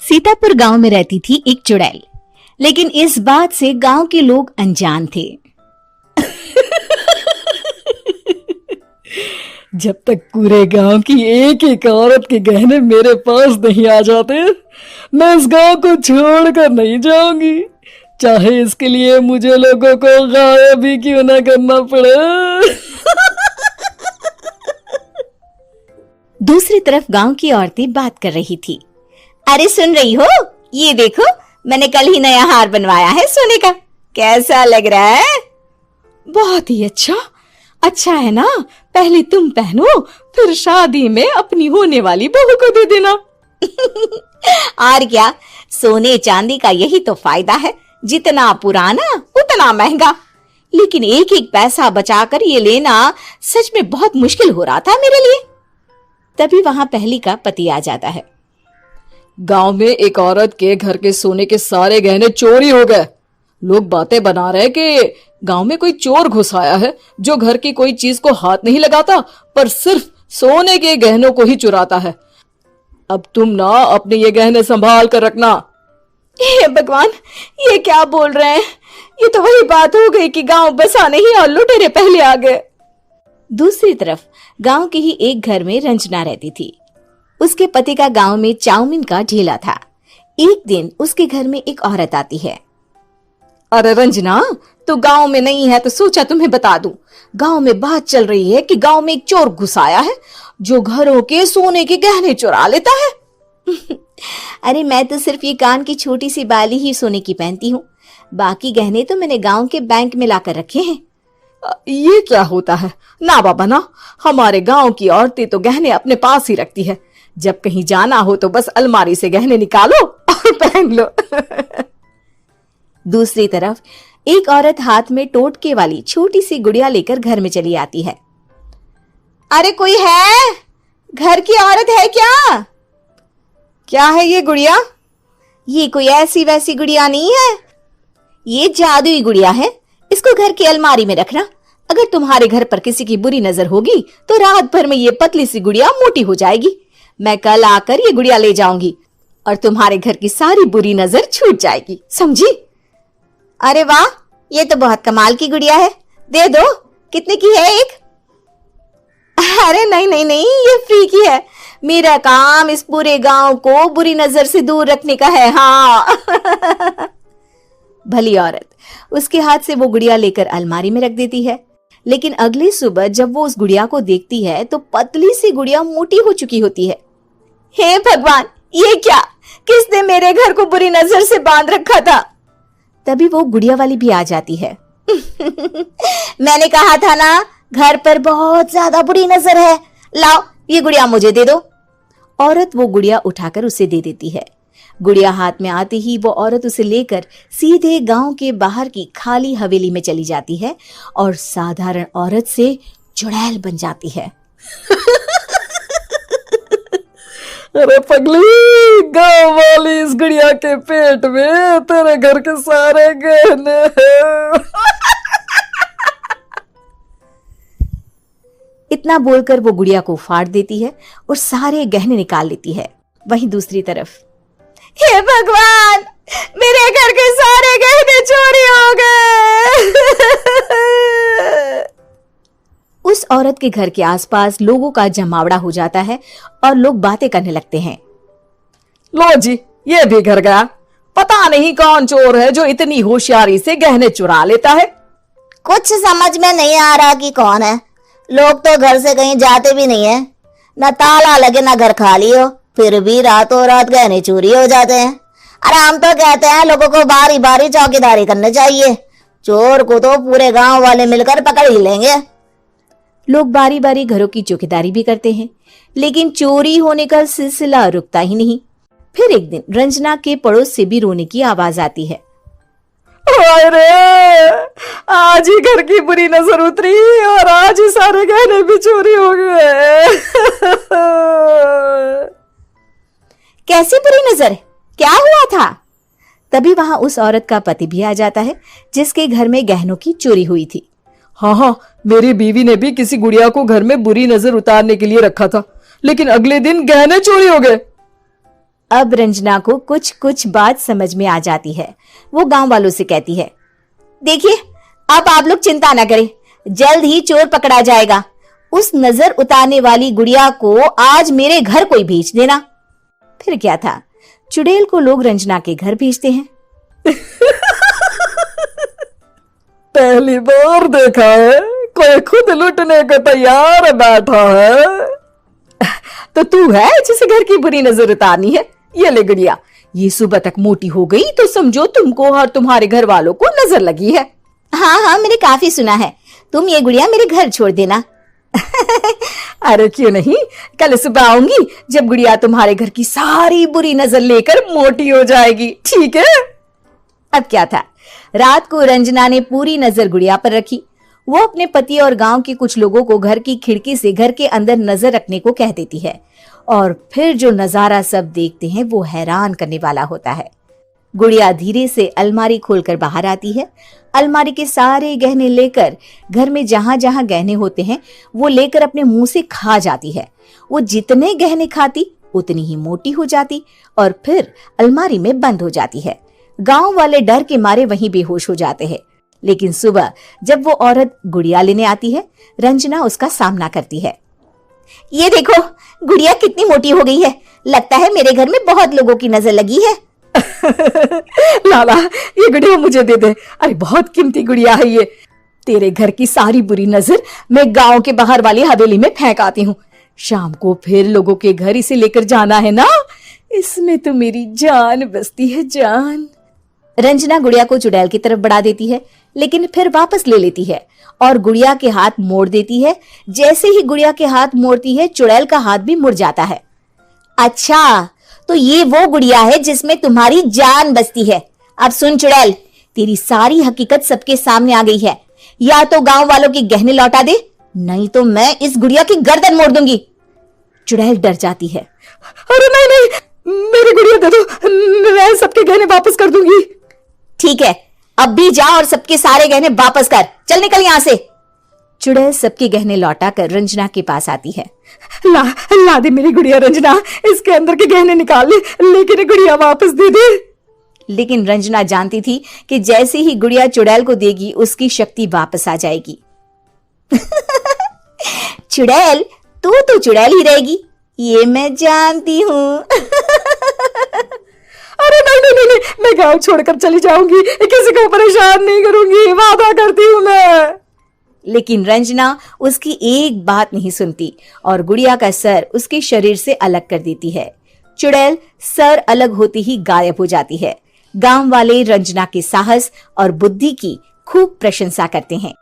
सीतापुर गांव में रहती थी एक चुड़ैल, लेकिन इस बात से गांव के लोग अनजान थे। जब तक पूरे गांव की एक एक औरत के गहने मेरे पास नहीं आ जाते, मैं इस गांव को छोड़कर नहीं जाऊंगी, चाहे इसके लिए मुझे लोगों को गायब ही क्यों ना करना पड़े। दूसरी तरफ गांव की औरतें बात कर रही थी। अरे सुन रही हो, ये देखो, मैंने कल ही नया हार बनवाया है सोने का, कैसा लग रहा है? बहुत ही अच्छा। अच्छा है ना, पहले तुम पहनो, फिर शादी में अपनी होने वाली बहू को दे देना। और क्या, सोने चांदी का यही तो फायदा है, जितना पुराना उतना महंगा। लेकिन एक एक पैसा बचाकर ये लेना सच में बहुत मुश्किल हो रहा था मेरे लिए। तभी वहां पहली का पति आ जाता है। गांव में एक औरत के घर के सोने के सारे गहने चोरी हो गए। लोग बातें बना रहे कि गांव में कोई चोर घुस आया है जो घर की कोई चीज को हाथ नहीं लगाता, पर सिर्फ सोने के गहनों को ही चुराता है। अब तुम ना अपने ये गहने संभाल कर रखना। हे भगवान, ये क्या बोल रहे हैं? ये तो वही बात हो गई कि गांव बसाने ही और लुटेरे पहले आ गए। दूसरी तरफ गांव के ही एक घर में रंजना रहती थी। उसके पति का गांव में चाउमीन का ठेला था। एक दिन उसके घर में एक औरत आती है। अरे रंजना, तू गांव में नहीं है तो सोचा तुम्हें बता दूं। गांव में बात चल रही है कि गांव में एक चोर घुस आया है जो घरों के सोने के गहने चुरा लेता है। अरे मैं तो सिर्फ ये कान की छोटी सी बाली ही सोने की पहनती हूँ, बाकी गहने तो मैंने गांव के बैंक में लाकर रखे हैं। ये क्या होता है? ना बाबा ना, हमारे गांव की औरतें तो गहने अपने पास ही रखती है। जब कहीं जाना हो तो बस अलमारी से गहने निकालो और पहन लो। दूसरी तरफ एक औरत हाथ में टोटके वाली छोटी सी गुड़िया लेकर घर में चली आती है। अरे कोई है? घर की औरत है क्या? क्या है ये गुड़िया? ये कोई ऐसी वैसी गुड़िया नहीं है, ये जादुई गुड़िया है। इसको घर की अलमारी में रखना। अगर तुम्हारे घर पर किसी की बुरी नजर होगी तो रात भर में ये पतली सी गुड़िया मोटी हो जाएगी। मैं कल आकर ये गुड़िया ले जाऊंगी और तुम्हारे घर की सारी बुरी नजर छूट जाएगी, समझी? अरे वाह, ये तो बहुत कमाल की गुड़िया है, दे दो। कितने की है एक? अरे नहीं नहीं नहीं, ये फ्री की है। मेरा काम इस पूरे गांव को बुरी नजर से दूर रखने का है। हाँ। भली औरत उसके हाथ से वो गुड़िया लेकर अलमारी में रख देती है। लेकिन अगली सुबह जब वो उस गुड़िया को देखती है तो पतली सी गुड़िया मोटी हो चुकी होती है। हे भगवान, ये क्या? किसने मेरे घर को बुरी नजर से बांध रखा था? तभी वो गुड़िया वाली भी आ जाती है। मैंने कहा था ना, घर पर बहुत ज्यादा बुरी नजर है। लाओ, ये गुड़िया मुझे दे दो। औरत वो गुड़िया उठाकर उसे दे देती है। गुड़िया हाथ में आते ही वो औरत उसे लेकर सीधे गांव के बाहर की खाली हवेली में चली जाती है और साधारण औरत से चुड़ैल बन जाती है। अरे पगली, गांव वाली इस गुड़िया के पेट में तेरे घर के सारे गहने हैं। इतना बोलकर वो गुड़िया को फाड़ देती है और सारे गहने निकाल लेती है। वहीं दूसरी तरफ, हे भगवान, मेरे घर के सारे गहने चोरी हो गए। उस औरत के घर के आसपास लोगों का जमावड़ा हो जाता है और लोग बातें करने लगते हैं। लो जी, ये भी घर गया। पता नहीं कौन चोर है जो इतनी होशियारी से गहने चुरा लेता है। कुछ समझ में नहीं आ रहा कि कौन है। लोग तो घर से कहीं जाते भी नहीं है, न ताला लगे न घर खाली हो, फिर भी रातों रात गहने चोरी हो जाते हैं। अरे हम तो कहते हैं लोगों को बारी बारी चौकीदारी करनी चाहिए, चोर को तो पूरे गांव वाले मिलकर पकड़ ही लेंगे। लोग बारी बारी घरों की चौकीदारी भी करते हैं, लेकिन चोरी होने का सिलसिला रुकता ही नहीं। फिर एक दिन रंजना के पड़ोस से भी रोने की आवाज आती है। अरे आज ही घर की बुरी नजर उतरी और आज ही सारे गहने भी चोरी हो गए। कैसी बुरी नजर? क्या हुआ था? तभी वहां उस औरत का पति भी आ जाता है जिसके घर में गहनों की चोरी हुई थी। हाँ, मेरी बीवी ने भी किसी गुड़िया को घर में बुरी नजर उतारने के लिए रखा था, लेकिन अगले दिन गहने चोरी हो गए। अब रंजना को कुछ कुछ बात समझ में आ जाती है। वो गांव वालों से कहती है, देखिए अब आप लोग चिंता ना करें, जल्द ही चोर पकड़ा जाएगा। उस नजर उतारने वाली गुड़िया को आज मेरे घर कोई भेज देना। फिर क्या था, चुड़ैल को लोग रंजना के घर भेजते हैं। पहली बार देखा है कोई खुद लुटने को तैयार बैठा है। तो तू है जिसे घर की बुरी नजर उतारनी है? ये ले गुड़िया, ये सुबह तक मोटी हो गई तो समझो तुमको और तुम्हारे घर वालों को नजर लगी है। हाँ हाँ, मैंने काफी सुना है। तुम ये गुड़िया मेरे घर छोड़ देना। अरे क्यों नहीं, कल सुबह आऊंगी जब गुड़िया तुम्हारे घर की सारी बुरी नजर लेकर मोटी हो जाएगी, ठीक है? अब क्या था, रात को रंजना ने पूरी नजर गुड़िया पर रखी। वो अपने पति और गांव के कुछ लोगों को घर की खिड़की से घर के अंदर नजर रखने को कह देती है, और फिर जो नजारा सब देखते हैं वो हैरान करने वाला होता है। गुड़िया धीरे से अलमारी खोलकर बाहर आती है। अलमारी के सारे गहने लेकर घर में जहां जहां गहने होते हैं वो लेकर अपने मुंह से खा जाती है। वो जितने गहने खाती उतनी ही मोटी हो जाती और फिर अलमारी में बंद हो जाती है। गांव वाले डर के मारे वहीं बेहोश हो जाते हैं। लेकिन सुबह जब वो औरत गुड़िया लेने आती है, रंजना उसका सामना करती है। ये देखो, गुड़िया कितनी मोटी हो गई है, लगता है मेरे घर में बहुत लोगों की नजर लगी है। लाला, ये गुड़िया मुझे दे दे। अरे बहुत कीमती गुड़िया है ये। तेरे घर की सारी बुरी नजर मैं गांव के बाहर वाली हवेली में फेंक आती हूँ। शाम को फिर लोगों के घर इसे लेकर जाना है ना, इसमें तो मेरी जान बसती है, जान। रंजना गुड़िया को चुड़ैल की तरफ बढ़ा देती है, लेकिन फिर वापस ले लेती है और गुड़िया के हाथ मोड़ देती है। जैसे ही गुड़िया के हाथ मोड़ती है, चुड़ैल का हाथ भी मुड़ जाता है। अच्छा, तो ये वो गुड़िया है जिसमें तुम्हारी जान बसती है। अब सुन चुड़ैल, तेरी सारी हकीकत सबके सामने आ गई है। या तो गांव वालों के गहने लौटा दे, नहीं तो मैं इस गुड़िया की गर्दन मोड़ दूंगी। चुड़ैल डर जाती है। अरे नहीं नहीं, मेरी गुड़िया दे दो, मैं सबके गहने वापस कर दूंगी। ठीक है, अब भी जा और सबके सारे गहने वापस कर। चल निकल यहां से। चुड़ैल सबके गहने लौटा कर रंजना के पास आती है। ला दे मेरी गुड़िया रंजना, इसके अंदर के गहने निकाल ले, लेकिन गुड़िया वापस दे दे। लेकिन रंजना जानती थी कि जैसे ही गुड़िया चुड़ैल को देगी उसकी शक्ति वापस आ जाएगी। चुड़ैल, तू तो चुड़ैल ही रहेगी, ये मैं जानती हूँ। अरे नहीं नहीं नहीं, मैं गांव छोड़कर चली जाऊंगी, किसी को परेशान नहीं करूंगी, वादा करती हूँ मैं। लेकिन रंजना उसकी एक बात नहीं सुनती और गुड़िया का सर उसके शरीर से अलग कर देती है। चुड़ैल सर अलग होते ही गायब हो जाती है। गांव वाले रंजना के साहस और बुद्धि की खूब प्रशंसा करते हैं।